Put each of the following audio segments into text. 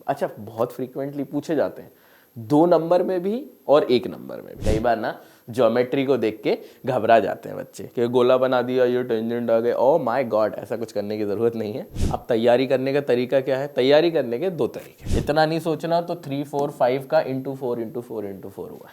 अच्छा बहुत फ्रीक्वेंटली पूछे जाते हैं, 2 नंबर में भी और 1 नंबर में भी। कई बार ना ज्योमेट्री को देख के घबरा जाते हैं बच्चे कि गोला बना दिया, ये टेंजेंट आ गए, ओह माय गॉड, ऐसा कुछ करने की ज़रूरत नहीं है। अब तैयारी करने का तरीका क्या है? तैयारी करने के 2 तरीके। इतना नहीं सोचना तो 3 4 5 का इंटू 4 इंटू 4 इंटू 4 हुआ।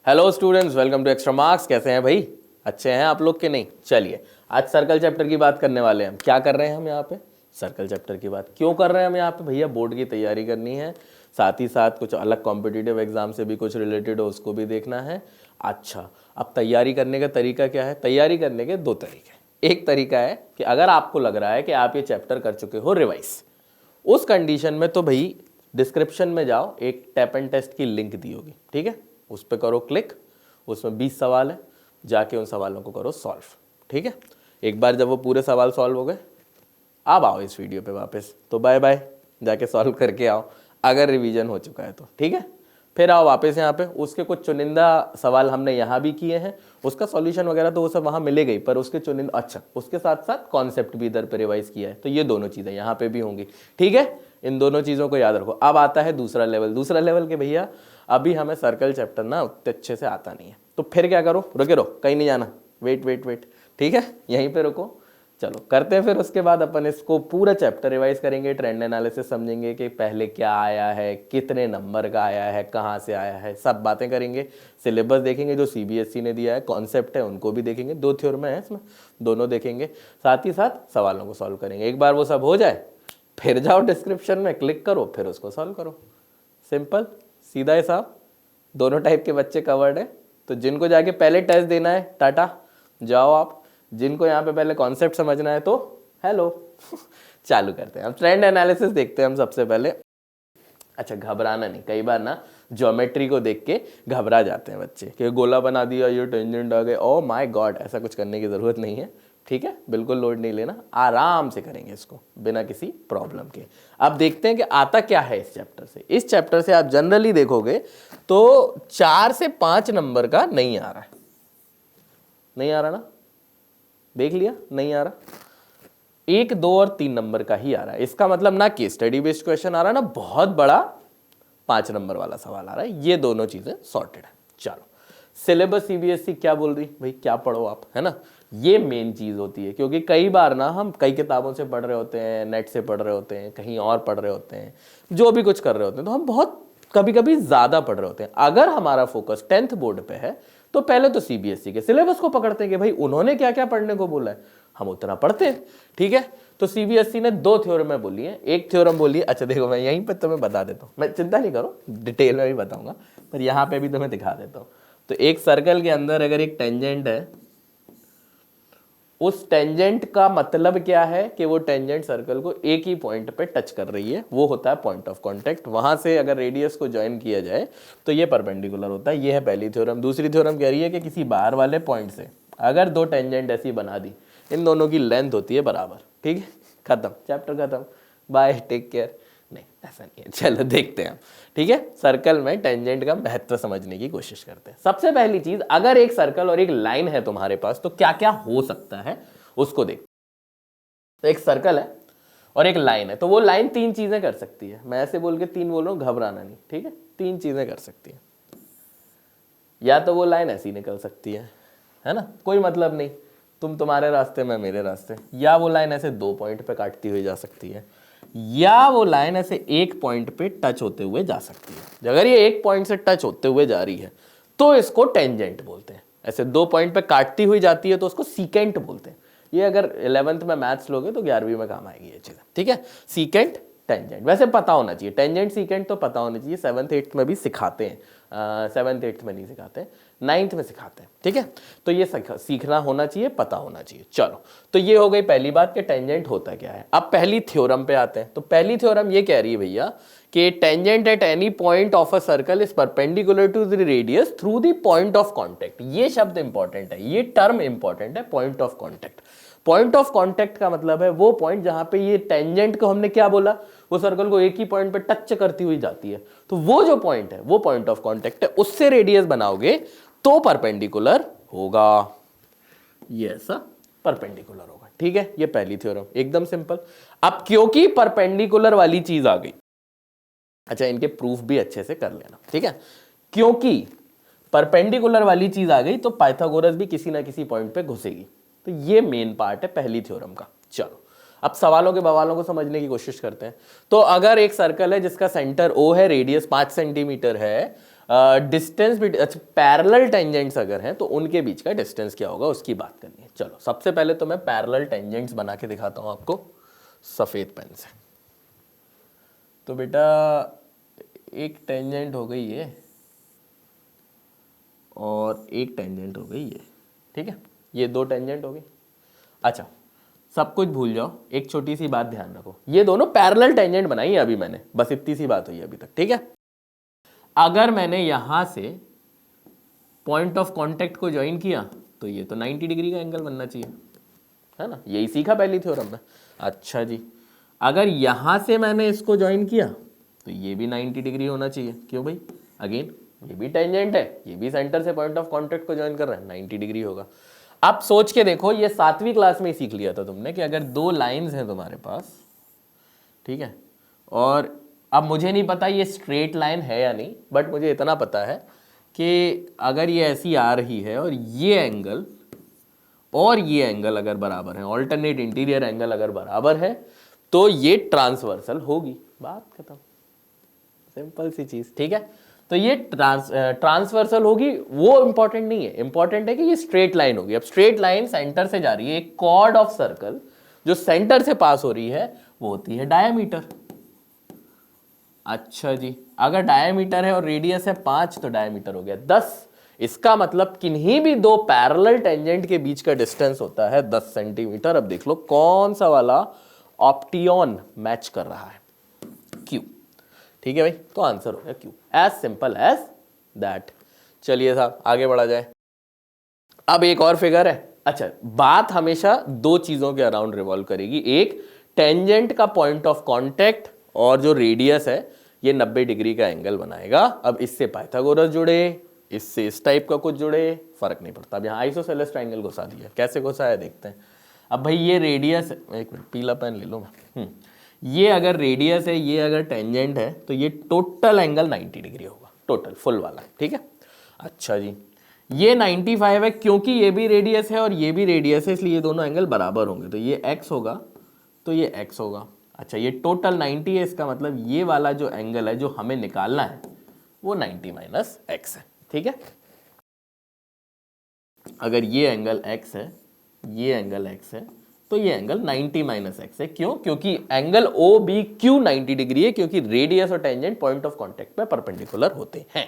Hello students, welcome to Extramarks. कैसे हैं भाई? अच्छे हैं आप लोग के नहीं? चलिए आज सर्कल चैप्टर की बात करने वाले हैं हम। क्या कर रहे हैं हम यहाँ पे? सर्कल चैप्टर की बात क्यों कर रहे हैं हम यहाँ पे? भैया बोर्ड की तैयारी करनी है, साथ ही साथ कुछ अलग कॉम्पिटिटिव एग्जाम से भी कुछ रिलेटेड हो उसको भी देखना है। अच्छा, अब तैयारी करने का तरीका क्या है? तैयारी करने के 2 तरीके। एक तरीका है कि अगर आपको लग रहा है कि आप ये चैप्टर कर चुके हो रिवाइज, उस कंडीशन में तो भाई डिस्क्रिप्शन में जाओ, एक टैप एंड टेस्ट की लिंक दी होगी, ठीक है, उस पर करो क्लिक। उसमें 20 सवाल है, जाके उन सवालों को करो सॉल्व, ठीक है। एक बार जब वो पूरे सवाल सॉल्व हो गए, अब आओ इस वीडियो पे वापस, तो बाय बाय, जाके सॉल्व करके आओ अगर रिवीजन हो चुका है तो, ठीक है। फिर आओ वापस यहाँ पे, उसके कुछ चुनिंदा सवाल हमने यहाँ भी किए हैं, उसका सॉल्यूशन वगैरह तो वो सब वहाँ मिलेगा ही, पर उसके चुनिंदा, अच्छा उसके साथ साथ कॉन्सेप्ट भी इधर पे रिवाइज किया है, तो ये दोनों चीज़ें यहाँ पे भी होंगी, ठीक है। इन दोनों चीज़ों को याद रखो। अब आता है दूसरा लेवल। दूसरा लेवल के भैया अभी हमें सर्कल चैप्टर ना उतने अच्छे से आता नहीं है, तो फिर क्या करो? रुके रहो, कहीं नहीं जाना, वेट वेट वेट, ठीक है, यहीं पे रुको। चलो करते हैं, फिर उसके बाद अपन इसको पूरा चैप्टर रिवाइज करेंगे, ट्रेंड एनालिसिस समझेंगे कि पहले क्या आया है, कितने नंबर का आया है, कहाँ से आया है, सब बातें करेंगे। सिलेबस देखेंगे जो सीबीएसई ने दिया है, कॉन्सेप्ट है उनको भी देखेंगे, 2 थ्योरम है इसमें, दोनों देखेंगे, साथ ही साथ सवालों को सॉल्व करेंगे। एक बार वो सब हो जाए फिर जाओ डिस्क्रिप्शन में क्लिक करो, फिर उसको सॉल्व करो। सिंपल सीधा हिसाब, दोनों टाइप के बच्चे कवर्ड है। तो जिनको जाके पहले टेस्ट देना है टाटा जाओ आप, जिनको यहाँ पे पहले कॉन्सेप्ट समझना है तो हेलो चालू करते हैं। अब ट्रेंड एनालिसिस देखते हैं हम सबसे पहले। अच्छा घबराना नहीं, कई बार ना ज्योमेट्री को देख के घबरा जाते हैं बच्चे कि गोला बना दिया, ये टेंजेंट आ गए, ओह माय गॉड, ऐसा कुछ करने की ज़रूरत नहीं है, ठीक है। बिल्कुल लोड नहीं लेना, आराम से करेंगे इसको बिना किसी प्रॉब्लम के। अब देखते हैं कि आता क्या है इस चैप्टर से। इस चैप्टर से आप जनरली देखोगे तो 4 से 5 नंबर का नहीं आ रहा है, नहीं आ रहा ना, देख लिया, नहीं आ रहा। 1 2 और 3 नंबर का ही आ रहा है। इसका मतलब ना केस स्टडी बेस्ड क्वेश्चन आ रहा है, ना बहुत बड़ा 5 नंबर वाला सवाल आ रहा है। ये दोनों चीजें सॉर्टेड है। चलो सिलेबस सीबीएसई क्या बोल रही, भाई क्या पढ़ो आप, है ना, ये मेन चीज होती है। क्योंकि कई बार ना हम कई किताबों से पढ़ रहे होते हैं, नेट से पढ़ रहे होते हैं, कहीं और पढ़ रहे होते हैं, जो भी कुछ कर रहे होते हैं, तो हम बहुत कभी कभी ज्यादा पढ़ रहे होते हैं। अगर हमारा फोकस 10th बोर्ड पे है तो पहले तो सीबीएसई के सिलेबस को पकड़ते हैं कि भाई उन्होंने क्या क्या पढ़ने को बोला है, हम उतना पढ़ते हैं, ठीक है। तो सीबीएसई ने 2 थ्योरम बोली है, एक थ्योरम बोली है, अच्छा देखो मैं यहीं पे तुम्हें बता देता हूँ, मैं चिंता नहीं करो डिटेल में भी बताऊंगा, पर यहाँ पे भी तुम्हें दिखा देता हूँ। तो एक सर्कल के अंदर अगर एक टेंजेंट है, उस टेंजेंट का मतलब क्या है कि वो टेंजेंट सर्कल को एक ही पॉइंट पे टच कर रही है, वो होता है पॉइंट ऑफ कांटेक्ट। वहां से अगर रेडियस को ज्वाइन किया जाए तो ये परपेंडिकुलर होता है। ये है पहली थ्योरम। दूसरी थ्योरम कह रही है कि किसी बाहर वाले पॉइंट से अगर 2 टेंजेंट ऐसी बना दी, इन दोनों की लेंथ होती है बराबर, ठीक है, खत्म, चैप्टर खत्म, बाय, टेक केयर। नहीं ऐसा नहीं है, चलो देखते हैं हम, ठीक है। सर्कल में टेंजेंट का महत्व समझने की कोशिश करते हैं। सबसे पहली चीज, अगर एक सर्कल और एक लाइन है तुम्हारे पास तो क्या क्या हो सकता है उसको देख। तो एक सर्कल है और एक लाइन है, तो वो लाइन 3 चीजें कर सकती है। मैं ऐसे बोल के 3 बोल रहा हूं, घबराना नहीं, ठीक है। 3 चीजें कर सकती है। या तो वो लाइन ऐसी निकल सकती है ना, कोई मतलब नहीं, तुम्हारे रास्ते मैं मेरे रास्ते। या वो लाइन ऐसे 2 पॉइंट पे काटती हुई जा सकती है, या वो लाइन ऐसे 1 पॉइंट पे टच होते हुए जा सकती है। अगर ये 1 पॉइंट से टच होते हुए जा रही है तो इसको टेंजेंट बोलते हैं। ऐसे 2 पॉइंट पे काटती हुई जाती है तो उसको सीकेंट बोलते हैं। ये अगर 11th में मैथ्स लोगे तो 11वीं में काम आएगी ये चीज़, ठीक है। सीकेंट टेंजेंट वैसे पता होना चाहिए, टेंजेंट सीकेंट तो पता होना चाहिए। 7th 8th में भी सिखाते हैं, 7th 8th में नहीं सिखाते, 9th में सिखाते हैं, ठीक है। तो ये सीखना होना चाहिए, पता होना चाहिए। चलो, तो ये हो गई पहली बात कि टेंजेंट होता क्या है। अब पहली थ्योरम पे आते हैं। तो पहली थ्योरम ये कह रही है भैया कि tangent at any point of a circle is perpendicular to the radius through the point of contact. ये शब्द इंपॉर्टेंट है, ये टर्म इंपॉर्टेंट है, point of contact. Point of contact का मतलब है वो पॉइंट जहां पे ये टेंजेंट को हमने क्या बोला, वो सर्कल को एक ही पॉइंट पे टच करती हुई जाती है। तो वो जो पॉइंट है वो पॉइंट ऑफ कांटेक्ट है, उससे रेडियस बनाओगे तो परपेंडिकुलर होगा, ये ऐसा परपेंडिकुलर होगा, ठीक है, ये पहली थ्योरम एकदम सिंपल। अब क्योंकि परपेंडिकुलर वाली चीज आ गई, अच्छा इनके प्रूफ भी अच्छे से कर लेना, ठीक है, क्योंकि परपेंडिकुलर वाली चीज आ गई तो पाइथागोरस भी किसी ना किसी पॉइंट पे घुसेगी। तो ये मेन पार्ट है पहली थ्योरम का। चलो अब सवालों के बवालों को समझने की कोशिश करते हैं। तो अगर एक सर्कल है जिसका सेंटर O है, रेडियस 5 सेंटीमीटर है, डिस्टेंस भी, अच्छा पैरेलल टेंजेंट्स अगर हैं तो उनके बीच का डिस्टेंस क्या होगा उसकी बात करनी है। चलो सबसे पहले तो मैं पैरेलल टेंजेंट्स बना के दिखाता हूं आपको सफेद पेन से। तो बेटा एक टेंजेंट हो गई ये और एक टेंजेंट हो गई ये, ठीक है, ये दो टेंजेंट हो गई। अच्छा सब कुछ भूल जाओ, एक छोटी सी बात ध्यान रखो, ये दोनों पैरेलल टेंजेंट बनाई है अभी मैंने, बस इतनी सी बात हुई है अभी तक, ठीक है। अगर मैंने यहां से पॉइंट ऑफ कांटेक्ट को ज्वाइन किया तो ये तो 90 डिग्री का एंगल बनना चाहिए, है ना, यही सीखा पहली थ्योरम में। अच्छा जी, अगर यहां से मैंने इसको ज्वाइन किया तो ये भी 90 डिग्री होना चाहिए। क्यों भाई, अगेन ये भी टेंजेंट है, ये भी सेंटर से पॉइंट ऑफ कांटेक्ट को ज्वाइन कर रहा है, 90 डिग्री होगा। अब सोच के देखो, ये 7वीं क्लास में ही सीख लिया था तुमने कि अगर दो लाइंस हैं तुम्हारे पास, ठीक है, और अब मुझे नहीं पता ये स्ट्रेट लाइन है या नहीं, बट मुझे इतना पता है कि अगर ये ऐसी आ रही है और ये एंगल अगर बराबर है, ऑल्टरनेट इंटीरियर एंगल अगर बराबर है तो ये ट्रांसवर्सल होगी, बात खत्म, सिंपल सी चीज, ठीक है। तो ये ट्रांसवर्सल होगी, वो इंपॉर्टेंट नहीं है, इंपॉर्टेंट है कि ये स्ट्रेट लाइन होगी। अब स्ट्रेट लाइन सेंटर से जा रही है, एक कॉर्ड ऑफ सर्कल जो सेंटर से पास हो रही है वो होती है डायमीटर। अच्छा जी, अगर डायमीटर है और रेडियस है 5 तो डायमीटर हो गया 10। इसका मतलब किन्हीं भी दो पैरेलल टेंजेंट के बीच का डिस्टेंस होता है 10 सेंटीमीटर। अब देख लो कौन सा वाला ऑप्टियन मैच कर रहा है, क्यू, ठीक है भाई, तो आंसर हो गया Q, as simple as that. चलिए साहब आगे बढ़ा जाए। अब एक और फिगर है। अच्छा, बात हमेशा दो चीजों के अराउंड रिवॉल्व करेगी, एक टेंजेंट का पॉइंट ऑफ कांटेक्ट और जो रेडियस है ये 90 डिग्री का एंगल बनाएगा। अब इससे पाइथागोरस जुड़े, इससे इस टाइप का कुछ जुड़े, फर्क नहीं पड़ता। अब यहाँ आइसोसेलेस ट्रायंगल घुसा दिया, कैसे घुसाया देखते हैं। अब भाई ये रेडियस, एक मिनट पीला पेन ले लो मैं, ये अगर रेडियस है, ये अगर टेंजेंट है तो ये टोटल एंगल 90 डिग्री होगा, टोटल फुल वाला, ठीक है। अच्छा जी, ये 95 है क्योंकि ये भी रेडियस है और ये भी रेडियस है, इसलिए ये दोनों एंगल बराबर होंगे, तो ये x होगा तो ये x होगा। अच्छा, ये टोटल 90 है, इसका मतलब ये वाला जो एंगल है जो हमें निकालना है वो 90 माइनस x है, ठीक है। अगर ये एंगल x है, ये एंगल x है, तो ये एंगल 90 माइनस एक्स है। क्यों? क्योंकि angle O B Q 90 degree है, क्योंकि रेडियस और टेंजेंट पॉइंट ऑफ कांटेक्ट पे परपेंडिकुलर होते हैं,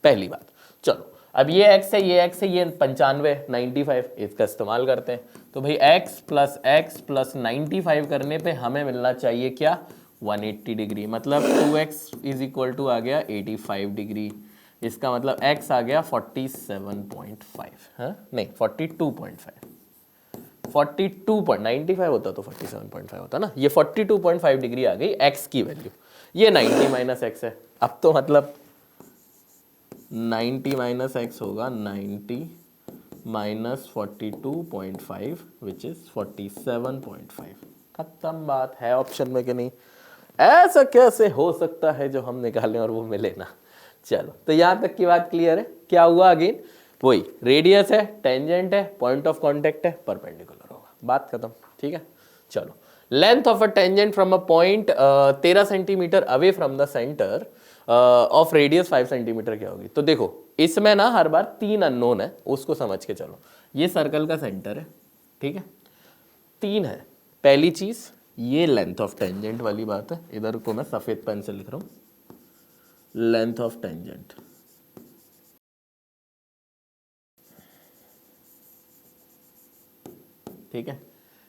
पहली बात। चलो अब ये x है, ये x है, ये 95 95, इसका इस्तेमाल करते हैं। तो भाई x प्लस 95 करने पे हमें मिलना चाहिए क्या, 180 डिग्री, मतलब 2x इज इक्वल टू आ गया 85 डिग्री। इसका मतलब x आ गया 47.5, हाँ नहीं 42.5, 42.95 होता तो 47.5 होता ना, ये 42.5 डिग्री आ गई x की वैल्यू, ये 90 माइनस एक्स है। अब तो मतलब 90 माइनस एक्स होगा 90 माइनस 42.5 विच इज 47.5, खत्म बात है ऑप्शन में कि नहीं। ऐसा कैसे हो सकता है जो हम निकालें और वो मिले ना। चलो तो यहां तक की बात क्लियर है। क्या हुआ अगेन, वही रेडियस है, टेंजेंट है, पॉइंट ऑफ कांटेक्ट है, परपेंडिकुलर होगा, बात खत्म, ठीक है। चलो length of a tangent from a point 13 centimetre away from the centre of radius 5 centimetre क्या होगी। तो देखो इसमें ना हर बार 3 अननोन है, उसको समझ के चलो। ये सर्कल का सेंटर है, ठीक है, 3 है। पहली चीज ये लेंथ ऑफ टेंजेंट वाली बात है, इधर को मैं सफेद पेन से लिख रहा हूं, लेंथ ऑफ टेंजेंट, ठीक है,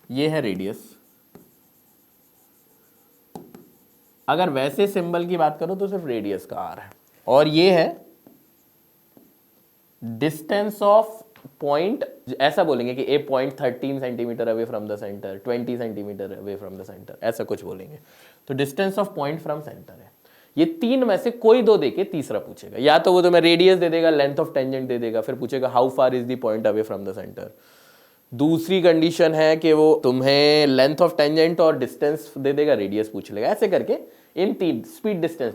ये है रेडियस। अगर वैसे सिंबल की बात करो तो सिर्फ रेडियस का आर है, और ये है डिस्टेंस ऑफ पॉइंट, ऐसा बोलेंगे कि a point 13 centimetre away from the centre, 20 centimetre away from the centre, ऐसा कुछ बोलेंगे। तो distance of point from centre है। ये 3 में से कोई 2 देके तीसरा पूछेगा, या तो वो तुम्हें रेडियस दे देगा, लेंथ ऑफ टेंजेंट दे देगा, फिर पूछेगा how far is the point away from the centre, दूसरी कंडीशन है कि वो तुम्हें लेंथ ऑफ टेंजेंट और डिस्टेंस दे देगा, रेडियस पूछ लेगा। ऐसे करके इन तीन, स्पीड डिस्टेंस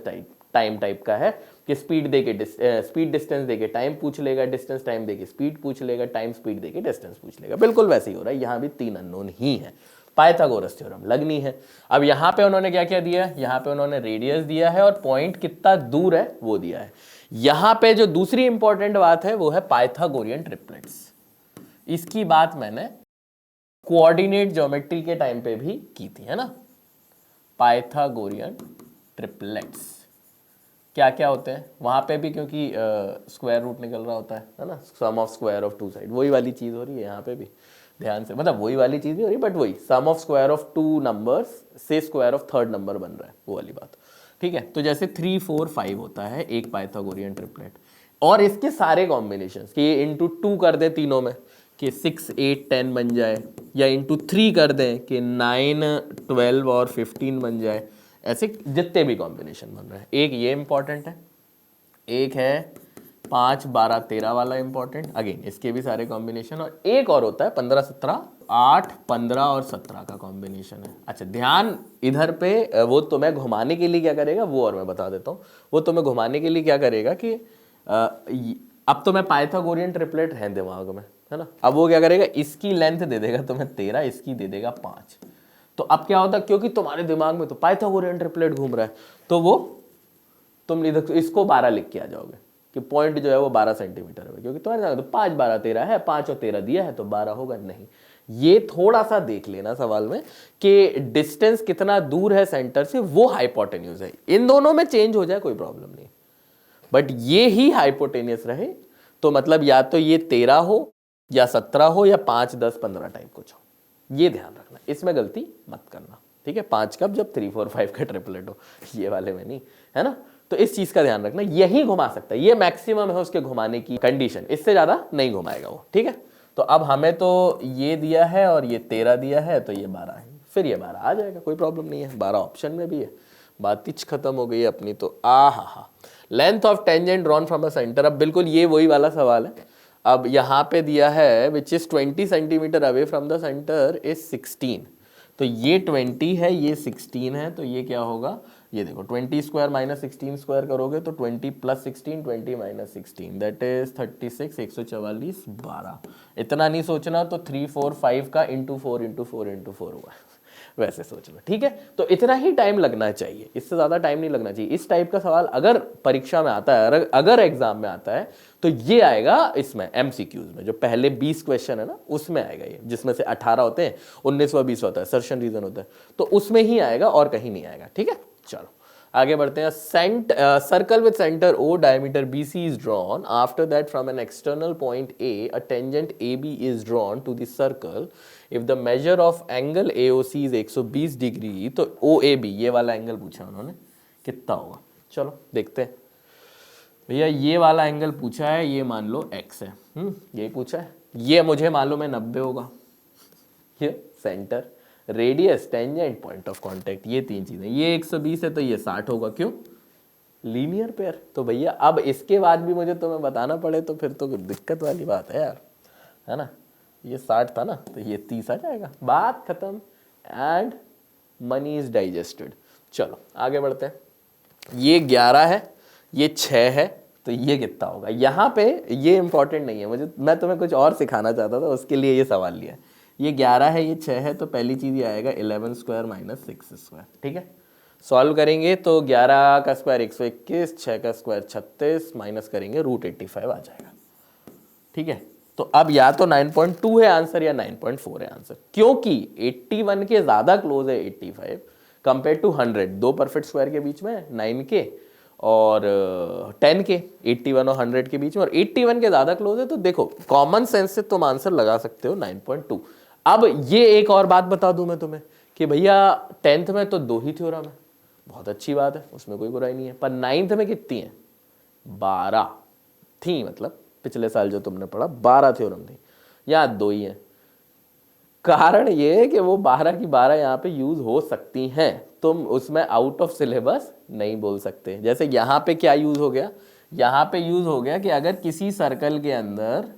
टाइम टाइप का है कि स्पीड देके स्पीड डिस्टेंस देके टाइम पूछ लेगा, डिस्टेंस टाइम देके स्पीड पूछ लेगा, टाइम स्पीड देके डिस्टेंस पूछ लेगा। बिल्कुल वैसे ही हो रहा है, यहाँ भी तीन अननोन ही है। पाइथागोरस थ्योरम लगनी है। अब यहाँ पे उन्होंने क्या क्या दिया है, यहाँ पे उन्होंने रेडियस दिया है और पॉइंट कितना दूर है वो दिया है। यहाँ पे जो दूसरी इंपॉर्टेंट बात है वो है पाइथागोरियन ट्रिपलेट्स। इसकी बात मैंने कोऑर्डिनेट ज्योमेट्री के टाइम पे भी की थी, है ना। पाइथागोरियन ट्रिपलेट्स क्या क्या होते हैं वहां पे भी, क्योंकि स्क्वायर रूट निकल रहा होता है ना, sum of square of two side, वही वाली चीज हो रही है यहाँ पे भी, ध्यान से, मतलब वही वाली चीज भी हो रही है बट वही sum of square of two numbers से स्क्वायर ऑफ थर्ड नंबर बन रहा है, वो वाली बात। ठीक है, तो जैसे 3 4 5 होता है एक पाइथागोरियन ट्रिपलेट, और इसके सारे कॉम्बिनेशन कि ये इंटू 2 कर दें तीनों में कि 6 8 10 बन जाए, या इंटू 3 कर दें कि 9 12 और 15 बन जाए, ऐसे जितने भी कॉम्बिनेशन बन रहे हैं। एक ये इंपॉर्टेंट है, एक है 5 12 13 वाला इंपॉर्टेंट, अगेन इसके भी सारे कॉम्बिनेशन, और एक और होता है 15 17 8 15 और 17 का कॉम्बिनेशन है। अच्छा ध्यान इधर पे, वो तुम्हें घुमाने के लिए क्या करेगा वो और मैं बता देता हूँ। वो तुम्हें घुमाने के लिए क्या करेगा कि अब तुम्हें पाइथागोरियन ट्रिपलेट है दिमाग में, है ना। अब वो क्या करेगा, इसकी लेंथ दे देगा तुम्हें 13, इसकी दे देगा 5। तो अब क्या होता है, क्योंकि तुम्हारे दिमाग में तो पाइथागोरियन ट्रिपलेट घूम रहा है, तो वो तुम इधर इसको 12 लिख के आ जाओगे कि पॉइंट जो है वो 12 सेंटीमीटर है, क्योंकि तुम्हारे तो 5 12 13 है, 5 और 13 दिया है तो 12 होगा। नहीं, ये थोड़ा सा देख लेना सवाल में कि डिस्टेंस कितना दूर है सेंटर से, वो हाइपोटेन्यूज है। इन दोनों में चेंज हो जाए कोई प्रॉब्लम नहीं, बट ये ही हाइपोटेनियस रहे तो मतलब या तो ये 13 हो या 17 हो या 5 10 15 टाइप कुछ हो, ये ध्यान रखना, इसमें गलती मत करना। ठीक है, 5 कब, जब 3 4 5 का ट्रिपलेट हो, ये वाले में नहीं, है ना। तो इस चीज का ध्यान रखना, यही घुमा सकता है, ये मैक्सिमम है उसके घुमाने की कंडीशन, इससे ज्यादा नहीं घुमाएगा वो। ठीक है, तो अब हमें तो ये दिया है और ये 13 दिया है, तो ये 12 है, फिर ये 12 आ जाएगा, कोई प्रॉब्लम नहीं है, 12 ऑप्शन में भी है, बात ही खत्म हो गई अपनी। तो हा, length of tangent drawn from a centre, अब बिल्कुल ये वही वाला सवाल है। अब यहाँ पे दिया है which is 20 centimetre away from the centre is 16, तो ये 20 है, ये 16 है, तो ये क्या होगा, ये देखो 20 स्क्वायर माइनस 16 स्क्वायर करोगे तो 20 प्लस 16 20 माइनस 16 दैट इज 36, 144 12। इतना नहीं सोचना, तो 3 4 5 का इंटू 4 इंटू 4 इंटू 4 हुआ, वैसे सोच लो। ठीक है, तो इतना ही टाइम लगना चाहिए, इससे ज्यादा टाइम नहीं लगना चाहिए। इस टाइप का सवाल अगर परीक्षा में आता है, अगर एग्जाम में आता है, तो ये आएगा इसमें एमसीक्यूज में, जो पहले 20 क्वेश्चन है ना उसमें आएगा ये, जिसमें से 18 होते हैं, 19वां 20 होता है, सर्शन रीजन होता है, तो उसमें ही आएगा और कहीं नहीं आएगा। ठीक है, चलो आगे बढ़ते हैं। Circle with centre O, diameter BC is drawn, after that from an external point A a tangent AB is drawn to the circle, if the measure of angle AOC is 120 degree, तो OAB ये वाला angle पूछा उन्होंने, कितना होगा। चलो देखते हैं भैया, ये वाला एंगल पूछा है, ये मान लो x है, यही पूछा है, ये मुझे मालूम है 90 होगा, ये centre, radius, tangent, point of contact, ये तीन चीजें, ये 120 है तो ये 60 होगा, क्यों, लीनियर पेयर। तो भैया अब इसके बाद भी मुझे तुम्हें बताना पड़े तो फिर तो दिक्कत वाली बात है यार, है ना। ये 60 था ना, तो ये 30 आ जाएगा, बात खत्म, एंड मनी इज डाइजेस्टेड। चलो आगे बढ़ते हैं। ये 11 है, ये 6 है, तो ये कितना होगा। यहाँ पे ये इंपॉर्टेंट नहीं है मुझे, मैं तुम्हें कुछ और सिखाना चाहता था, उसके लिए ये सवाल लिया। ये 11 है, ये 6 है, तो पहली चीज ये आएगा 11 स्क्वायर माइनस 6 स्क्वायर। ठीक है, सॉल्व करेंगे तो 11 का स्क्वायर 121, 6 का स्क्वायर 36, माइनस करेंगे √85 आ जाएगा। ठीक है, तो अब या तो 9.2 है आंसर या 9.4 है आंसर, क्योंकि 81 के ज्यादा क्लोज है 85 कंपेयर टू 100, दो परफेक्ट स्क्वायर के बीच में 9 के और 10 के, 81 और 100 के बीच में, और 81 के ज्यादा क्लोज है, तो देखो कॉमन सेंस से तुम आंसर लगा सकते हो 9.2। अब ये एक और बात बता दूं मैं तुम्हें कि भैया 10th में तो 2 ही थ्योरम है, बहुत अच्छी बात है, उसमें कोई बुराई नहीं है, पर 9th में कितनी है, 12 थी, मतलब पिछले साल जो तुमने पढ़ा 12 थ्योरम थी, यहाँ 2 ही है। कारण ये है कि वो 12 की 12 यहाँ पे यूज हो सकती हैं, तुम उसमें आउट ऑफ सिलेबस नहीं बोल सकते। जैसे यहाँ पे क्या यूज हो गया, यहाँ पे यूज हो गया कि अगर किसी सर्कल के अंदर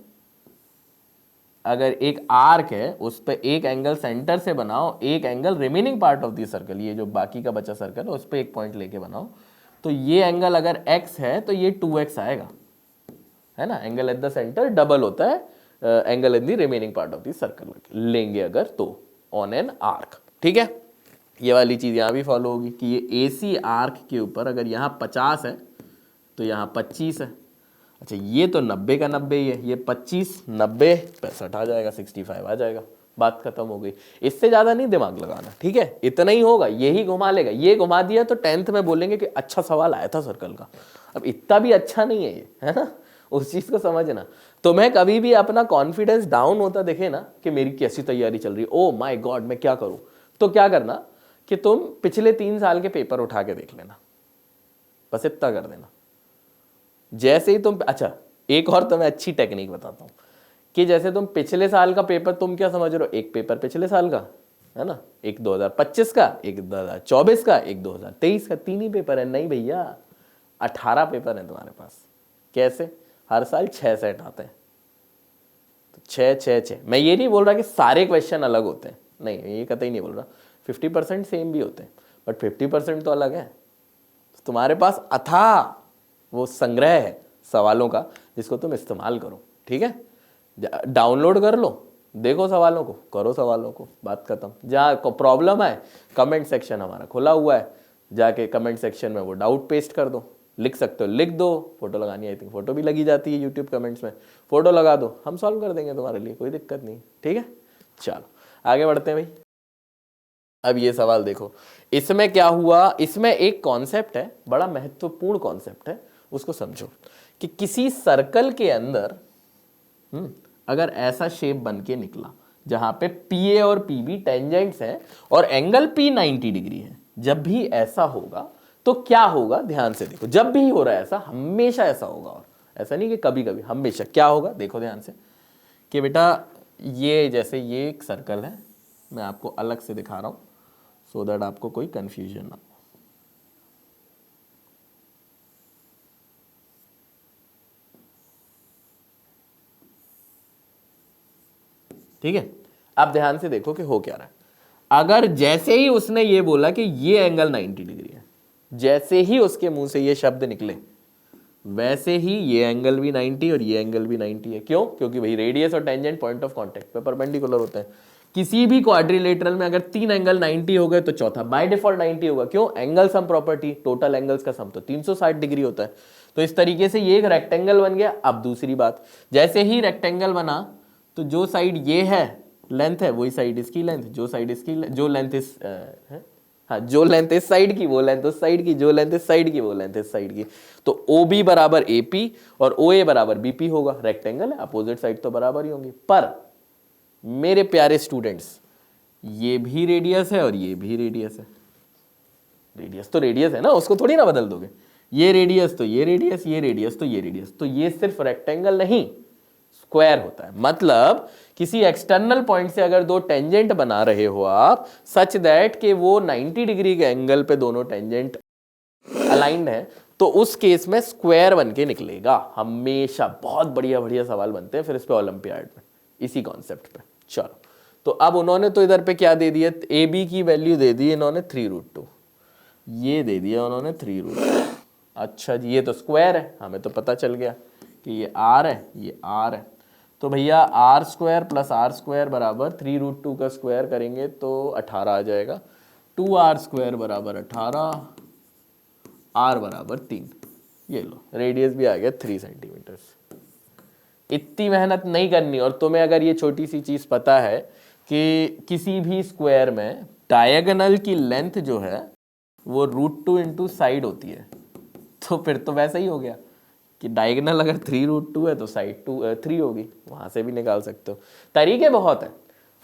अगर एक आर्क है उस पर एक एंगल सेंटर से बनाओ, एक angle remaining part of the circle, ये जो बाकी का बचा सर्कल है उस पर एक पॉइंट लेके बनाओ, तो ये एंगल अगर x है तो ये 2x आएगा, है ना। Angle at the centre double होता है angle in the remaining part of the circle लेंगे अगर तो ऑन एन आर्क, ठीक है। ये वाली चीज यहाँ भी फॉलो होगी कि ये AC आर्क के ऊपर अगर यहाँ 50 है तो यहाँ 25 है। अच्छा ये तो 90 का 90 ही है, ये 25 90 65 आ जाएगा, 65 आ जाएगा, बात खत्म हो गई। इससे ज्यादा नहीं दिमाग लगाना, ठीक है, इतना ही होगा, यही घुमा लेगा। ये घुमा दिया तो 10th में बोलेंगे कि अच्छा सवाल आया था सर्कल का। अब इतना भी अच्छा नहीं है ये, है ना, उस चीज को समझना। तो मैं कभी भी अपना कॉन्फिडेंस डाउन होता देखे ना कि मेरी कैसी तैयारी चल रही, ओ माय गॉड मैं क्या करूं, तो क्या करना कि तुम पिछले 3 साल के पेपर उठा के देख लेना, बस इतना कर देना। जैसे ही तुम, अच्छा एक और तुम्हें अच्छी टेक्निक बताता हूँ कि जैसे तुम पिछले साल का पेपर, तुम क्या समझ रहे हो, एक पेपर पिछले साल का है ना, एक 2025 का, एक 2024 का, एक 2023 का, 3 ही पेपर है। नहीं भैया 18 पेपर है तुम्हारे पास। कैसे? हर साल 6 सेट आते हैं, तो 6 6 6। मैं ये नहीं बोल रहा कि सारे क्वेश्चन अलग होते हैं, नहीं ये कतई नहीं बोल रहा, 50% सेम भी होते हैं, बट 50% तो अलग है। तुम्हारे पास अथाह वो संग्रह है सवालों का जिसको तुम इस्तेमाल करो, ठीक है। डाउनलोड कर लो, देखो सवालों को, करो सवालों को, बात खत्म। जहाँ प्रॉब्लम है कमेंट सेक्शन हमारा खुला हुआ है, जाके कमेंट सेक्शन में वो डाउट पेस्ट कर दो, लिख सकते हो लिख दो, फोटो लगानी आई थिंक फोटो भी लगी जाती है यूट्यूब कमेंट्स में, फोटो लगा दो, हम सॉल्व कर देंगे तुम्हारे लिए, कोई दिक्कत नहीं, ठीक है। चलो आगे बढ़ते हैं भाई। अब ये सवाल देखो, इसमें क्या हुआ, इसमें एक कॉन्सेप्ट है, बड़ा महत्वपूर्ण कॉन्सेप्ट है, उसको समझो कि किसी सर्कल के अंदर अगर ऐसा शेप बन के निकला जहां पे PA और PB टेंजेंट्स हैं और एंगल P 90 डिग्री है, जब भी ऐसा होगा तो क्या होगा, ध्यान से देखो। जब भी हो रहा है ऐसा, हमेशा ऐसा होगा, और ऐसा नहीं कि कभी कभी, हमेशा। क्या होगा देखो ध्यान से कि बेटा ये जैसे ये एक सर्कल है, मैं आपको अलग से दिखा रहा हूं सो दैट आपको कोई कंफ्यूजन ना हो। ठीक है, अब ध्यान से देखो कि हो क्या रहा है। अगर जैसे ही उसने ये बोला कि ये एंगल 90 डिग्री है, जैसे ही उसके मुंह से ये शब्द निकले, वैसे ही ये एंगल भी 90 और ये एंगल भी 90 है। क्यों? क्योंकि भाई रेडियस और टेंजेंट पॉइंट ऑफ कांटेक्ट पे परपेंडिकुलर होते हैं। किसी भी क्वाड्रिलेटरल में अगर 3 एंगल 90 हो गए तो चौथा बाय डिफॉल्ट 90 होगा। क्यों? Angle sum property, total angles का सम तो 360 डिग्री होता है। तो इस तरीके से ये एक रेक्टेंगल बन गया। अब दूसरी बात, जैसे ही रेक्टेंगल बना तो जो साइड ये है लेंथ है, वही साइड इसकी लेंथ, जो साइड इसकी, जो लेंथ इस हाँ, जो लेंथ इस साइड की वो लेंथ उस साइड की, जो लेंथ इस साइड की वो लेंथ इस साइड की। तो OB बराबर AP और OA बराबर BP होगा। रेक्टेंगल है, अपोजिट साइड तो बराबर ही होंगी। पर मेरे प्यारे स्टूडेंट्स, ये भी रेडियस है और ये भी रेडियस है। रेडियस तो रेडियस है ना, उसको थोड़ी ना बदल दोगे। ये रेडियस तो ये रेडियस, ये रेडियस तो ये रेडियस। तो ये सिर्फ रेक्टेंगल नहीं, स्क्वायर होता है। मतलब किसी एक्सटर्नल पॉइंट से अगर दो टेंजेंट बना रहे हो आप, सच दैट कि वो 90 डिग्री के एंगल पे दोनों टेंजेंट अलाइंड है, तो उस केस में स्क्वायर बन के निकलेगा हमेशा। बहुत बढ़िया बढ़िया सवाल बनते हैं फिर इस पे ओलंपियाड में, इसी कॉन्सेप्ट पे। चलो, तो अब उन्होंने तो इधर पे क्या दे दिया, AB की वैल्यू दे दी इन्होंने 3√2, ये दे दिया उन्होंने 3√2। अच्छा जी, ये तो स्क्वायर है, हमें तो पता चल गया कि ये R है, ये R है। तो भैया R² प्लस R² बराबर 3√2 का स्क्वायर करेंगे तो 18 आ जाएगा। 2R² बराबर 18, R बराबर 3। ये लो, रेडियस भी आ गया 3 सेंटीमीटर। इतनी मेहनत नहीं करनी। और तुम्हें अगर ये छोटी सी चीज पता है कि किसी भी स्क्वायर में डायगोनल की लेंथ जो है वो √2 इंटू साइड होती है, तो फिर तो वैसा ही हो गया कि डायगोनल अगर 3√2 है तो साइड 3 होगी, वहां से भी निकाल सकते हो। तरीके बहुत है,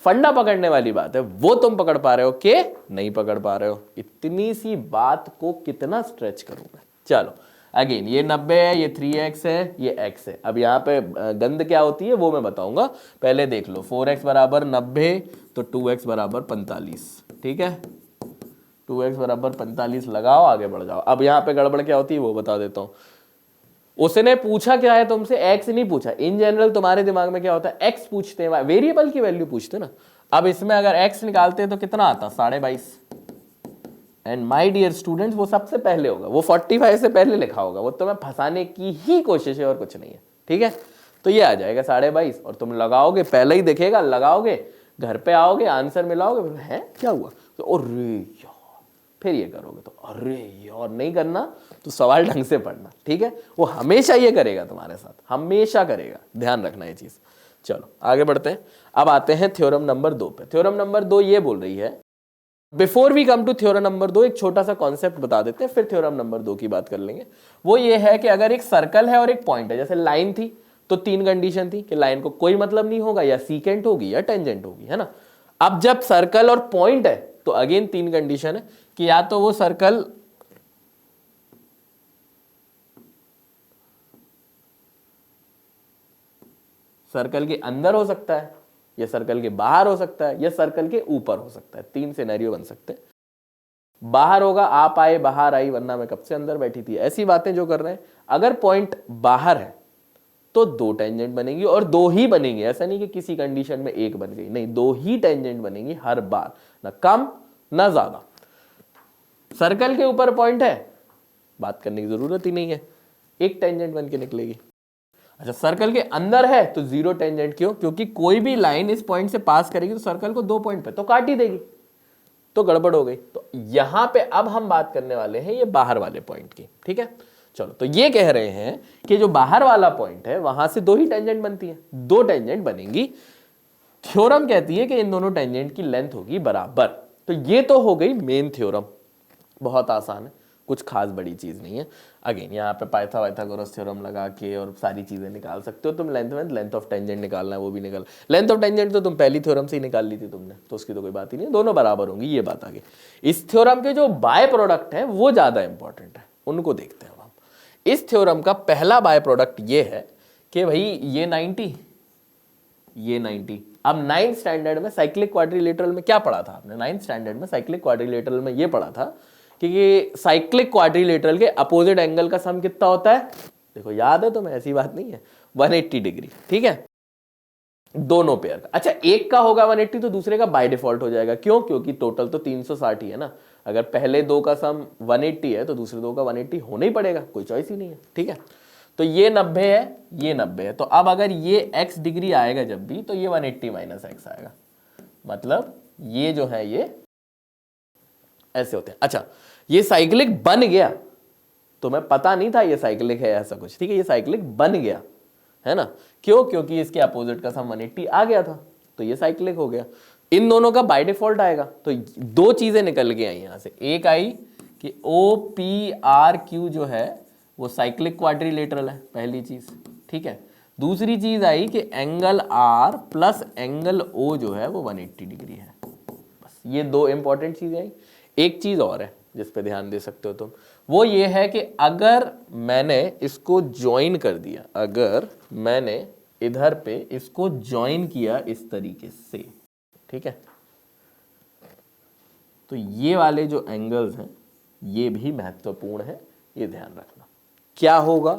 फंडा पकड़ने वाली बात है, वो तुम पकड़ पा रहे हो कि नहीं पकड़ पा रहे हो। इतनी सी बात को कितना स्ट्रेच करूंगा। चलो अगेन, ये 90 है, ये 3x है, ये x है। अब यहाँ पे गंद क्या होती है वो मैं बताऊंगा, पहले देख लो। 4x बराबर 90 तो 2x बराबर 45, ठीक है। 2x बराबर 45 लगाओ, आगे बढ़ जाओ। अब यहाँ पे गड़बड़ क्या होती है वो बता देता हूँ। उसने पूछा क्या है तुमसे, एक्स नहीं पूछा। इन जनरल तुम्हारे दिमाग में क्या होता है, एक्स पूछते हैं, वेरिएबल की वैल्यू पूछते ना। अब इसमें अगर एक्स निकालते हैं तो कितना आता, 22.5। एंड माय डियर स्टूडेंट्स, वो सबसे पहले होगा, वो 45 से पहले लिखा होगा, वो तुम्हें फंसाने की ही कोशिश है और कुछ नहीं है, ठीक है। तो ये आ जाएगा 22.5 और तुम लगाओगे, पहले ही दिखेगा, लगाओगे, घर पे आओगे, आंसर मिलाओगे, है क्या हुआ, तो अरे यार, फिर ये करोगे तो अरे यार, नहीं करना तो सवाल ढंग से पढ़ना, ठीक है। वो हमेशा ये करेगा तुम्हारे साथ, हमेशा करेगा, ध्यान रखना ये चीज। चलो आगे बढ़ते हैं। अब आते हैं थ्योरम नंबर 2 पे। थ्योरम नंबर 2 ये बोल रही है, before we come to theorem number 2 एक छोटा सा कॉन्सेप्ट बता देते हैं, फिर थ्योरम नंबर 2 की बात कर लेंगे। वो ये है कि अगर एक सर्कल है और एक पॉइंट है, जैसे लाइन थी तो 3 कंडीशन थी कि लाइन को कोई मतलब नहीं होगा, या सीकेंट होगी या टेंजेंट होगी, है ना। अब जब सर्कल और पॉइंट है तो अगेन 3 कंडीशन है कि या तो वो सर्कल सर्कल के अंदर हो सकता है, या सर्कल के बाहर हो सकता है, या सर्कल के ऊपर हो सकता है। 3 सिनेरियो बन सकते हैं। बाहर होगा आप आए बाहर आई, वरना मैं कब से अंदर बैठी थी, ऐसी बातें जो कर रहे हैं। अगर पॉइंट बाहर है तो 2 टेंजेंट बनेंगी, और 2 ही बनेंगी, ऐसा नहीं कि किसी कंडीशन में 1 बन गई, नहीं, 2 ही टेंजेंट बनेंगी हर बार, ना कम ना ज्यादा। सर्कल के ऊपर पॉइंट है, बात करने की जरूरत ही नहीं है, 1 टेंजेंट बन के निकलेगी। अच्छा, सर्कल के अंदर है तो 0 टेंजेंट, क्यों, क्योंकि कोई भी लाइन इस पॉइंट से पास करेगी तो सर्कल को 2 पॉइंट पे तो काट ही देगी, तो गड़बड़ हो गई। तो यहां पे अब हम बात करने वाले हैं ये बाहर वाले पॉइंट की, ठीक है। चलो, तो ये कह रहे हैं कि जो बाहर वाला पॉइंट है वहां से 2 ही टेंजेंट बनती है, 2 टेंजेंट बनेंगी। थ्योरम कहती है कि इन दोनों टेंजेंट की लेंथ होगी बराबर। तो ये तो हो गई मेन थ्योरम, बहुत आसान है, कुछ खास बड़ी चीज नहीं है। अगेन यहाँ पे पाइथागोरस थ्योरम लगा के और सारी चीजें निकाल सकते हो तुम। लेंथ ऑफ टेंजेंट निकालना है वो भी निकाल, लेंथ ऑफ टेंजेंट तो तुम पहली थ्योरम से ही निकाल ली थी तुमने, तो उसकी तो कोई बात ही नहीं, दोनों बराबर होंगी, ये बात आगे। इस थ्योरम के जो बाय प्रोडक्ट है वो ज्यादा इंपॉर्टेंट है, उनको देखते हैं हम। इस थ्योरम का पहला बाय प्रोडक्ट ये है कि भाई ये 90, ये 90। अब 9th स्टैंडर्ड में साइक्लिक क्वाड्रिलेटरल में क्या पढ़ा था आपने, 9th स्टैंडर्ड में साइक्लिक क्वाड्रिलेटरल में ये पढ़ा था कि साइक्लिक क्वाड्रिलेटरल के अपोजिट एंगल का सम कितना होता है। देखो याद है तुम्हें, ऐसी बात नहीं है, 180 डिग्री, ठीक है, दोनों पेयर का। अच्छा, एक का होगा 180 तो दूसरे का बाय डिफॉल्ट हो जाएगा, क्यों, क्योंकि टोटल तो 360 ही है ना। अगर पहले 2 का सम 180 है तो दूसरे 2 का 180 होना ही पड़ेगा, कोई चॉइस ही नहीं है, ठीक है। तो ये 90 है, ये 90 है, तो अब अगर ये x डिग्री आएगा जब भी, तो ये 180 माइनस एक्स आएगा, मतलब ये जो है ये ऐसे होते हैं। अच्छा, ये साइक्लिक बन गया, तुम्हें पता नहीं था ये साइक्लिक है ऐसा कुछ, ठीक है, ये साइक्लिक बन गया है ना, क्यों, क्योंकि इसके अपोजिट का सम 180 आ गया था, तो ये साइक्लिक हो गया। इन दोनों का बाय डिफॉल्ट आएगा, तो 2 चीजें निकल के आई यहां से। एक आई कि OPRQ जो है वो साइक्लिक क्वाड्रिलेटरल है, पहली चीज, ठीक है। दूसरी चीज आई कि angle R plus angle O जो है वो 180 डिग्री है। बस ये 2 इंपॉर्टेंट चीजें आई। एक चीज और है जिस पे ध्यान दे सकते हो तुम, वो ये है कि अगर मैंने इसको ज्वाइन कर दिया, अगर मैंने इधर पे इसको ज्वाइन किया इस तरीके से, ठीक है, तो ये वाले जो एंगल्स हैं ये भी महत्वपूर्ण है, ये ध्यान रखना। क्या होगा,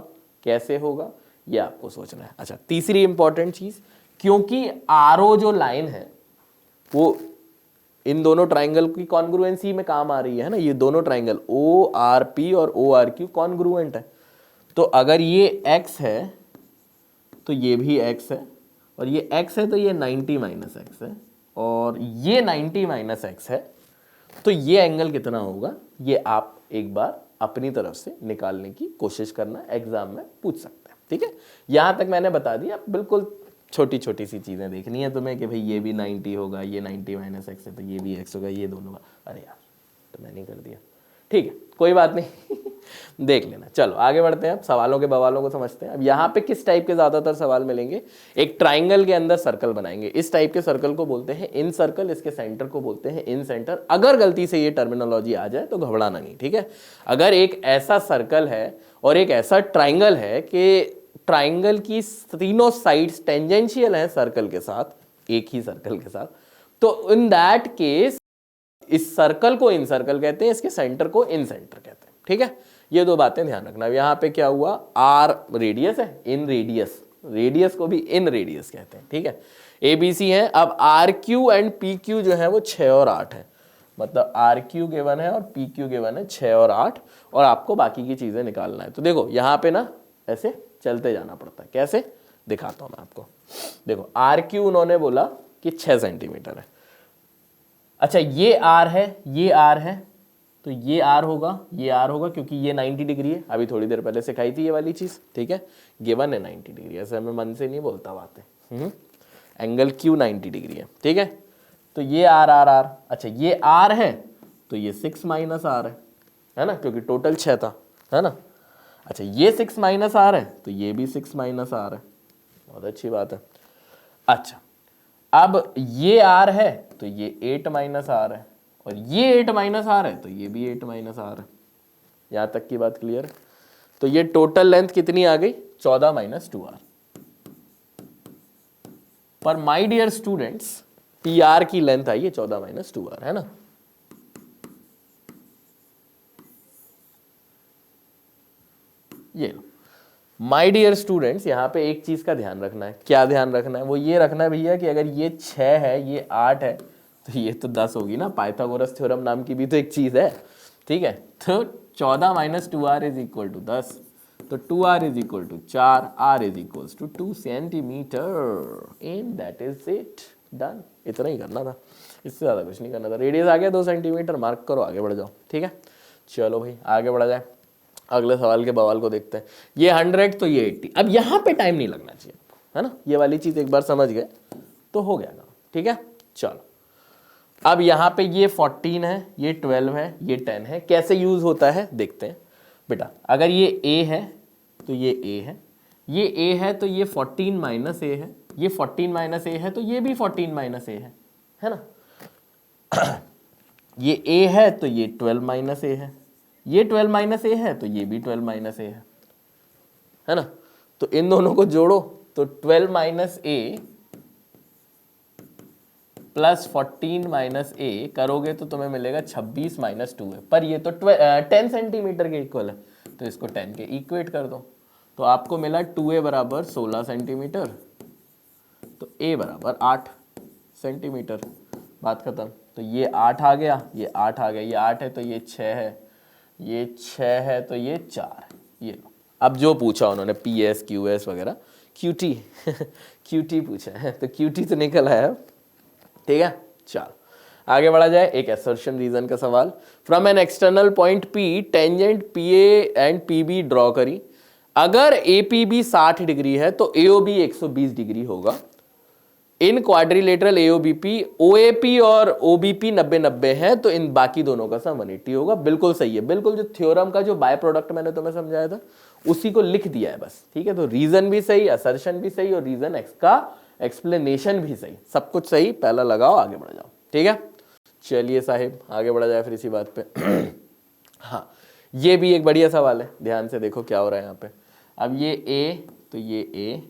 कैसे होगा, ये आपको सोचना है। अच्छा, तीसरी इंपॉर्टेंट चीज, क्योंकि आरओ जो लाइन है वो इन दोनों ट्राइंगल की कॉन्ग्रुएंसी में काम आ रही है ना, ये दोनों ट्राइंगल ORP और ORQ कॉन्ग्रुएंट है। तो अगर ये x है तो ये भी x है, और ये x है तो ये 90 माइनस एक्स है, और ये 90 माइनस एक्स है, तो ये एंगल कितना होगा, ये आप एक बार अपनी तरफ से निकालने की कोशिश करना, एग्जाम में पूछ सकते हैं, ठीक है। यहां तक मैंने बता दिया, बिल्कुल छोटी छोटी सी चीजें देखनी है तुम्हें कि भाई ये भी 90 होगा, ये 90 माइनस एक्स है तो ये भी x होगा, ये दोनों का, अरे यार तो मैंने कर दिया, ठीक है, कोई बात नहीं देख लेना। चलो आगे बढ़ते हैं, अब सवालों के बवालों को समझते हैं। अब यहाँ पे किस टाइप के ज्यादातर सवाल मिलेंगे, एक ट्राइंगल के अंदर सर्कल बनाएंगे, इस टाइप के सर्कल को बोलते हैं इन सर्कल, इसके सेंटर को बोलते हैं इन सेंटर। अगर गलती से ये टर्मिनोलॉजी आ जाए तो घबराना नहीं, ठीक है। अगर एक ऐसा सर्कल है और एक ऐसा ट्राइंगल है कि ट्राइंगल की तीनों साइड्स टेंजेंशियल हैं सर्कल के साथ, एक ही सर्कल के साथ, तो इन दैट केस इस सर्कल को इन सर्कल कहते हैं, इसके सेंटर को इन सेंटर कहते हैं, ठीक है, ये दो बातें ध्यान रखना। यहाँ पे क्या हुआ, आर रेडियस है, इन रेडियस, रेडियस को भी इन रेडियस कहते हैं, ठीक है। ABC है, अब RQ एंड PQ जो है वो 6 और 8 है, मतलब RQ गिवन है और PQ गिवन है 6 और 8, और आपको बाकी की चीजें निकालना है। तो देखो यहाँ पे ना ऐसे चलते जाना पड़ता है, कैसे दिखाता हूं मैं आपको। देखो RQ उन्होंने बोला कि 6 सेंटीमीटर है, अच्छा ये R है, ये R है, तो ये R होगा, ये R होगा, क्योंकि ये 90 डिग्री है, अभी थोड़ी देर पहले सिखाई थी ये वाली चीज, ठीक है। गिवन है 90 डिग्री, ऐसे मैं मन से नहीं बोलता बातें। एंगल Q 90 डिग्री है, ठीक है। तो ये R, अच्छा ये R है, तो ये 6 माइनस R है ना, क्योंकि टोटल 6 था, है ना। अच्छा ये 6 माइनस R है, तो ये भी 6 माइनस R है, बहुत अच्छी बात है। अच्छा अब ये R है, तो ये 8 माइनस R है, और ये 8 माइनस R है, तो ये भी 8 माइनस R है। यहां तक की बात क्लियर है। तो ये टोटल लेंथ कितनी आ गई, 14 माइनस 2R। पर माय डियर स्टूडेंट्स, PR की लेंथ आई है 14 माइनस 2R, है ना। ये माय डियर स्टूडेंट्स, यहाँ पे एक चीज का ध्यान रखना है, क्या ध्यान रखना है, वो ये रखना है भैया कि अगर ये 6 है, ये 8 है, तो ये तो 10 होगी ना, पाइथागोरस थ्योरम नाम की भी तो एक चीज है, ठीक है। तो 14 minus 2R is equal to 10, तो 2R is equal to 4, R is equal to 2 centimetre, and that is it, done. इतना ही करना था, इससे ज्यादा कुछ नहीं करना था। रेडियस आ गया 2 सेंटीमीटर, मार्क करो, आगे बढ़ जाओ, ठीक है। चलो भाई आगे बढ़ा जाए, अगले सवाल के बवाल को देखते हैं। ये 100 तो ये 80, अब यहाँ पे टाइम नहीं लगना चाहिए, है ना, ये वाली चीज एक बार समझ गए तो हो गया काम, ठीक है। चलो अब यहाँ पे ये 14 है, ये 12 है, ये 10 है, कैसे यूज होता है देखते हैं बेटा। अगर ये A है तो ये A है, ये A है तो ये 14 माइनस A है, ये 14 माइनस A है तो ये भी 14 माइनस A है ना। ये A है तो ये 12 माइनस A है, ये 12 माइनस A है तो ये भी 12 माइनस A है ना। तो इन दोनों को जोड़ो तो 12 minus A plus 14 minus A करोगे तो तुम्हें मिलेगा 26 माइनस 2 है, पर ये तो 10 सेंटीमीटर के इक्वल है, तो इसको 10 के इक्वेट कर दो, तो आपको मिला 2A बराबर 16 सेंटीमीटर, तो A बराबर 8 सेंटीमीटर, बात खत्म। तो ये 8 आ गया, ये 8 आ गया, ये 8 है तो ये 6 है, ये 6 है तो ये 4 है, ये लो। अब जो पूछा उन्होंने PS QS वगैरह, QT QT पूछा है, तो QT तो निकल आया, ठीक है। चलो आगे बढ़ा जाए, एक असर्शन रीजन का सवाल। From an external point P tangent PA and PB draw करी, अगर APB 60 डिग्री है तो AOB 120 डिग्री होगा। इन क्वाड्रिलेटरल AOBP OAP और OBP 90-90 है, तो इन बाकी दोनों का सम 180 होगा। बिल्कुल सही है, बिल्कुल जो थ्योरम का जो बाय प्रोडक्ट मैंने तुम्हें समझाया था उसी को लिख दिया है बस, ठीक है। तो रीजन भी सही, असर्शन भी सही, और रीजन एक्स का एक्सप्लेनेशन भी सही, सब कुछ सही। पहला लगाओ, आगे बढ़ जाओ, ठीक है। चलिए साहिब आगे बढ़ा जाए फिर इसी बात पे। हाँ ये भी एक बढ़िया सवाल है, ध्यान से देखो क्या हो रहा है यहाँ पे। अब ये A तो ये A,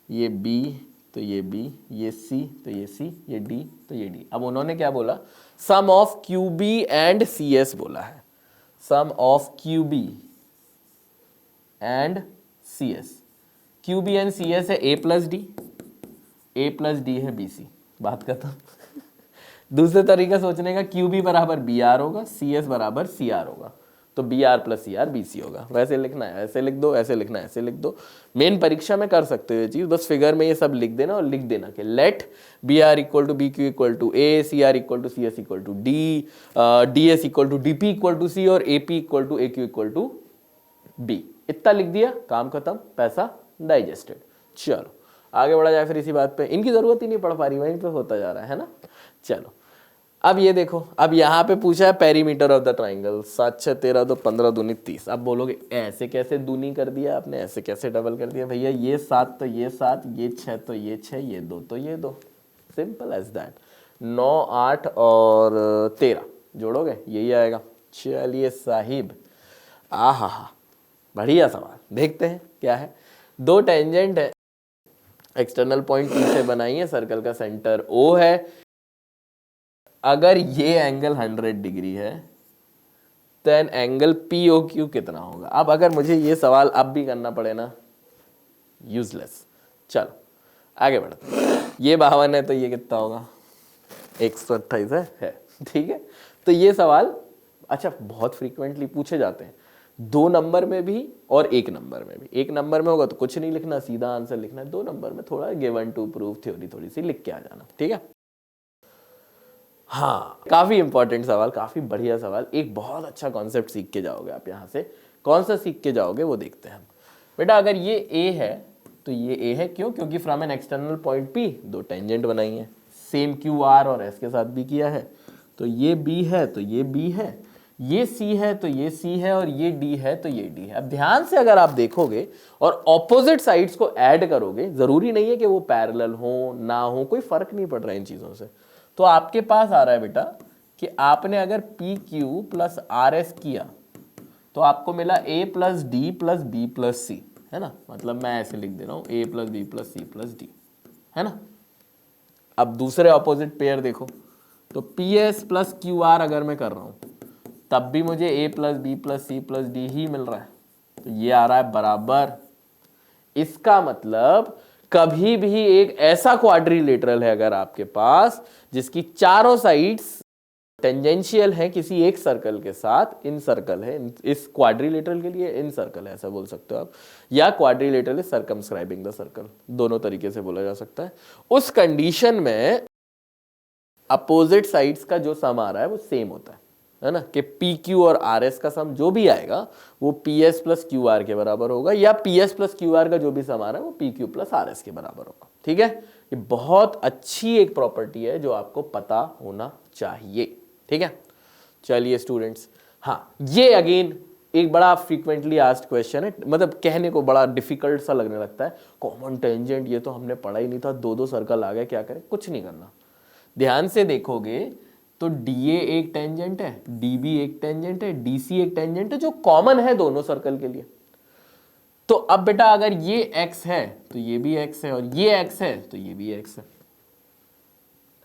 ये B तो ये B, ये C तो ये C, ये D तो ये D। अब उन्होंने क्या बोला, sum of QB and CS बोला है, sum of QB and CS। QB and CS है A plus D, A plus D है BC, बात खत्म। दूसरे तरीका सोचने का, QB बराबर BR होगा, CS बराबर CR होगा, तो BR प्लस CR BC होगा। वैसे लिखना है ऐसे लिख दो, ऐसे लिखना है ऐसे लिख दो, मेन परीक्षा में कर सकते हो ये चीज, बस फिगर में ये सब लिख देना और लिख देना कि let BR equal to BQ equal to A, CR equal to CS equal to D, DS equal to DP equal to C, और AP equal to AQ equal to B। इतना लिख दिया, काम खत्म, पैसा डाइजेस्टेड। चलो आगे बढ़ा जाए फिर इसी बात पे, इनकी जरूरत ही नहीं पड़ पा रही, वहीं पे होता जा रहा है ना। चलो अब ये देखो, अब यहाँ पे पूछा है पेरीमीटर ऑफ द ट्राइंगल, 7 6 13 तो 15 दूनी 30। अब बोलोगे ऐसे कैसे दूनी कर दिया आपने, ऐसे कैसे डबल कर दिया भैया, ये 7 तो ये 7, ये 6 तो ये 6, ये 2 तो ये 2, सिंपल एज दैट। 9 8 और 13 जोड़ोगे यही आएगा। चलिए साहिब, आहा हा, बढ़िया सवाल, देखते हैं क्या है। दो टेंजेंट है, एक्सटर्नल पॉइंट P से बनाई है, सर्कल का सेंटर O है। अगर ये एंगल 100 डिग्री है देन एंगल POQ कितना होगा। अब अगर मुझे ये सवाल अब भी करना पड़े ना, यूजलेस। चलो आगे बढ़ते हैं। ये 52 है तो ये कितना होगा, 128 है। ठीक है, तो ये सवाल अच्छा बहुत फ्रीक्वेंटली पूछे जाते हैं, 2 नंबर में भी और 1 नंबर में भी। 1 नंबर में होगा तो कुछ नहीं लिखना, सीधा आंसर लिखना है। 2 नंबर में थोड़ा गिवन टू प्रूव थ्योरी थोड़ी सी लिख के आ जाना। ठीक है, हाँ काफी इंपॉर्टेंट सवाल, काफी बढ़िया सवाल। एक बहुत अच्छा कॉन्सेप्ट सीख के जाओगे आप यहाँ से। कौन सा सीख के जाओगे वो देखते हैं हम। बेटा अगर ये A है तो ये A है, क्यों? क्योंकि from an external point P 2 tangent बनाई है, सेम QR और S के साथ भी किया है। तो ये B है तो ये B है, ये C है तो ये C है, और ये D है तो ये D है। अब ध्यान से अगर आप देखोगे और ऑपोजिट साइड्स को ऐड करोगे, जरूरी नहीं है कि वो पैरेलल हो ना हो, कोई फर्क नहीं पड़ रहा है इन चीजों से। तो आपके पास आ रहा है बेटा कि आपने अगर PQ प्लस RS किया तो आपको मिला A plus D plus B plus C, है ना। मतलब मैं ऐसे लिख दे रहा हूँ A plus B plus C plus D, है ना। अब दूसरे ऑपोजिट पेयर देखो, तो PS प्लस QR अगर मैं कर रहा हूँ तब भी मुझे A plus B plus C plus D ही मिल रहा है, तो ये आ रहा है बराबर। इसका मतलब कभी भी एक ऐसा क्वाड्रिलेटरल है अगर आपके पास जिसकी चारों साइड्स टेंजेंशियल है किसी एक सर्कल के साथ, इन सर्कल है, इस क्वाड्रिलेटरल के लिए इन सर्कल है ऐसा बोल सकते हो आप, या quadrilateral is circumscribing the circle, दोनों तरीके से बोला जा सकता है। उस कंडीशन में अपोजिट साइड्स का जो सम आ रहा है वो सेम होता है ना, कि PQ और RS का सम जो भी आएगा वो PS प्लस QR के बराबर होगा, या PS प्लस QR का जो भी सम आ रहा है वो PQ प्लस RS के बराबर होगा। ठीक है, ये बहुत अच्छी एक प्रॉपर्टी है जो आपको पता होना चाहिए। ठीक है, चलिए स्टूडेंट्स, हाँ ये अगेन एक बड़ा फ्रीक्वेंटली आस्क्ड क्वेश्चन है, मतलब कहने को बड़ा डिफिकल्ट सा लगने लगता है। कॉमन टेंजेंट ये तो हमने पढ़ा ही नहीं था, 2-2 सर्कल आ गए, क्या करें? कुछ नहीं करना। ध्यान से देखोगे तो DA एक टेंजेंट है, DB एक टेंजेंट है, DC एक टेंजेंट है जो कॉमन है दोनों सर्कल के लिए। तो अब बेटा अगर ये x है तो ये भी x है, और ये x है तो ये भी x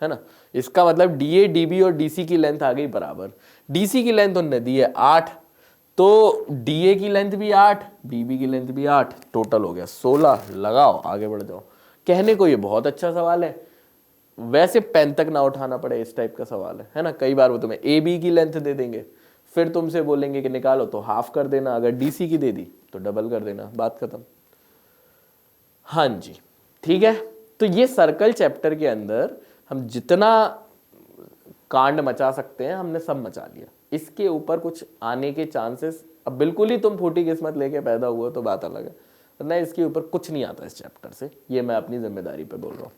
है ना। इसका मतलब DA DB और DC की लेंथ आ गई बराबर। DC की लेंथ उन्होंने दी है 8, तो DA की लेंथ भी 8, DB की लेंथ भी 8, टोटल हो गया 16। लगाओ आगे बढ़ जाओ। कहने को ये बहुत अच्छा सवाल है, वैसे पेन तक ना उठाना पड़े इस टाइप का सवाल है ना। कई बार वो तुम्हें AB की लेंथ दे देंगे, फिर तुमसे बोलेंगे कि निकालो तो हाफ कर देना, अगर DC की दे दी तो डबल कर देना, बात खत्म। हाँ जी ठीक है, तो ये सर्कल चैप्टर के अंदर हम जितना कांड मचा सकते हैं हमने सब मचा लिया। इसके ऊपर कुछ आने के चांसेस, अब बिल्कुल ही तुम फूटी किस्मत लेके पैदा हुआ तो बात अलग है, वरना इसके ऊपर कुछ नहीं आता इस चैप्टर से, ये मैं अपनी जिम्मेदारी पे बोल रहा हूँ।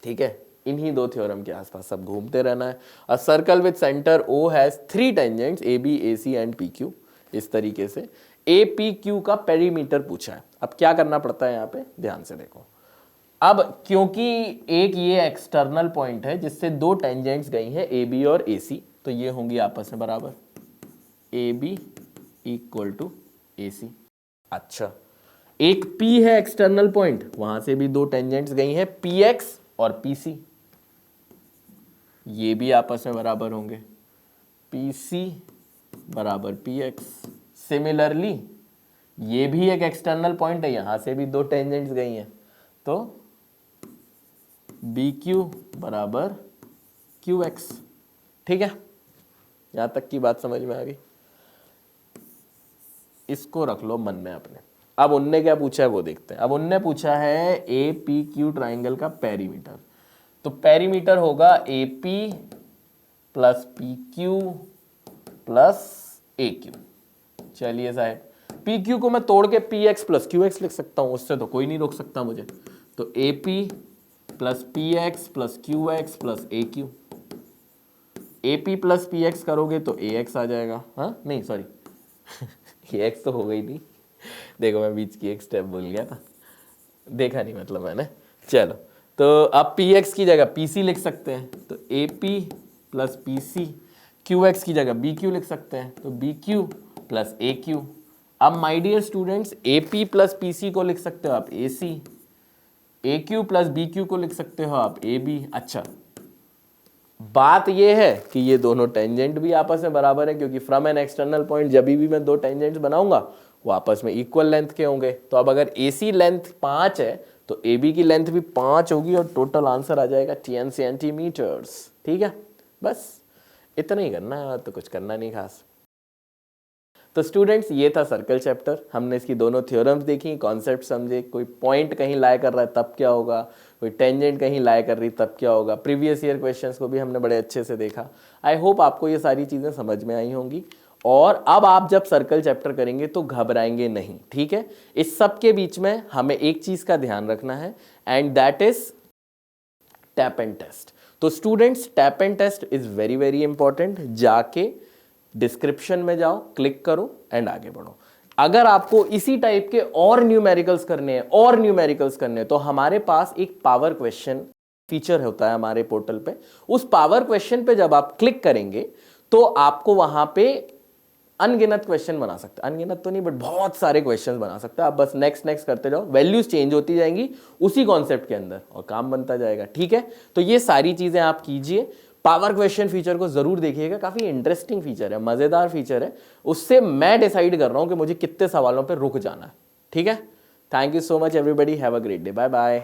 ठीक है, इन्हीं 2 थ्योरम के आसपास सब घूमते रहना है। A circle with centre O has 3 tangents AB AC and PQ। इस तरीके से APQ का पेरीमीटर पूछा है। अब क्या करना पड़ता है यहाँ पे, ध्यान से देखो। अब क्योंकि एक ये एक्सटर्नल पॉइंट है जिससे 2 टेंजेंट्स गई हैं AB और AC, तो ये होंगी आपस में बराबर, AB इक्वल टू AC। अच्छा, एक P है एक्सटर्नल पॉइंट, वहां से भी 2 टेंजेंट्स गई हैं PX और PC, ये भी आपस में बराबर होंगे, PC बराबर PX। सिमिलरली ये भी एक एक्सटर्नल पॉइंट है, यहां से भी 2 टेंजेंट्स गई हैं, तो BQ बराबर QX। ठीक है, यहां तक की बात समझ में आ गई? इसको रख लो मन में अपने। अब उनने क्या पूछा है वो देखते हैं। अब उनने पूछा है APQ ट्राइंगल का पेरीमीटर, तो पेरीमीटर होगा AP plus PQ plus AQ। चलिए साहब, PQ को मैं तोड़ के PX प्लस QX लिख सकता हूं, उससे तो कोई नहीं रोक सकता मुझे। तो AP plus PX plus QX plus AQ। AP plus PX करोगे तो AX आ जाएगा, हाँ नहीं सॉरी AX तो हो गई नहीं, देखो मैं बीच की एक स्टेप भूल गया था, देखा नहीं मतलब मैंने। चलो, तो अब PX की जगह PC लिख सकते हैं, तो AP प्लस PC। QX की जगह BQ लिख सकते हैं, तो BQ प्लस AQ। अब my dear students, AP plus PC को लिख सकते हो आप AC, AQ प्लस BQ को लिख सकते हो आप AB। अच्छा, बात ये है कि ये दोनों टेंजेंट भी आपस में बराबर है, क्योंकि फ्रॉम एन एक्सटर्नल पॉइंट जब भी मैं दो टेंजेंट्स बनाऊंगा वो आपस में इक्वल लेंथ के होंगे। तो अब अगर AC लेंथ 5 है तो AB की लेंथ भी 5 होगी और टोटल आंसर आ जाएगा 10 सेंटीमीटर्स। ठीक है, बस इतना ही करना है, तो कुछ करना नहीं खास। तो स्टूडेंट्स ये था सर्कल चैप्टर। हमने इसकी दोनों थ्योरम्स देखी, कॉन्सेप्ट समझे, कोई पॉइंट कहीं लाई कर रहा है तब क्या होगा, कोई टेंजेंट कहीं लाई कर रही तब क्या होगा। प्रीवियस ईयर क्वेश्चंस को भी हमने बड़े अच्छे से देखा। आई होप आपको ये सारी चीज़ें समझ में आई होंगी। और अब आप जब सर्कल चैप्टर करेंगे तो घबराएंगे नहीं, ठीक है। इस सब के बीच में हमें एक चीज़ का ध्यान रखना है, and that is tap and test. तो students tap and test is very very important. जाके डिस्क्रिप्शन में जाओ, क्लिक करो एंड आगे बढ़ो। अगर आपको इसी टाइप के और न्यूमेरिकल्स करने हैं तो हमारे पास एक पावर क्वेश्चन फीचर होता है हमारे पोर्टल पे। उस पावर क्वेश्चन पे जब आप क्लिक करेंगे तो आपको वहां पे अनगिनत क्वेश्चन बना सकते हैं, अनगिनत तो नहीं बट बहुत सारे क्वेश्चन बना सकते हैं। आप बस नेक्स्ट नेक्स्ट करते जाओ, वैल्यूज चेंज होती जाएंगी उसी कॉन्सेप्ट के अंदर और काम बनता जाएगा। ठीक है, तो ये सारी चीजें आप कीजिए। पावर क्वेश्चन फीचर को जरूर देखिएगा, काफी इंटरेस्टिंग फीचर है, मजेदार फीचर है। उससे मैं डिसाइड कर रहा हूं कि मुझे कितने सवालों पर रुक जाना है। ठीक है, thank you so much everybody, have a great day, bye bye.